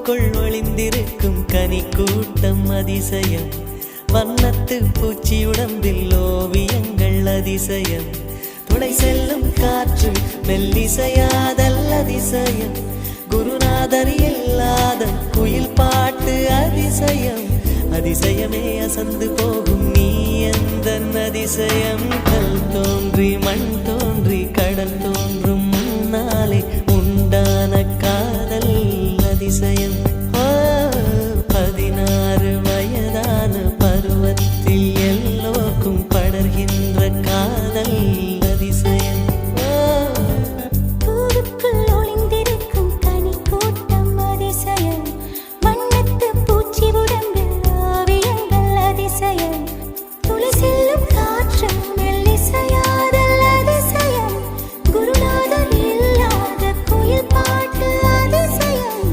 பூவுக்குள் ஒளிந்திருக்கும் கனி கூட்டம் அதிசயம். வண்ணத்து பூச்சி உடம்பில் ஓவியங்கள் அதிசயம். துளை செல்லும் காற்று மெல்லிசையாதல் அதிசயம். குருநாதர் இல்லாத குயில் பாட்டு அதிசயம். அதிசயமே அசந்து போகும் நீ எந்த அதிசயம். கல் தோன்றி மண் தோன்றி கடல் தோன்றும் முன்னாலே உண்டான காதல் அதிசயம்.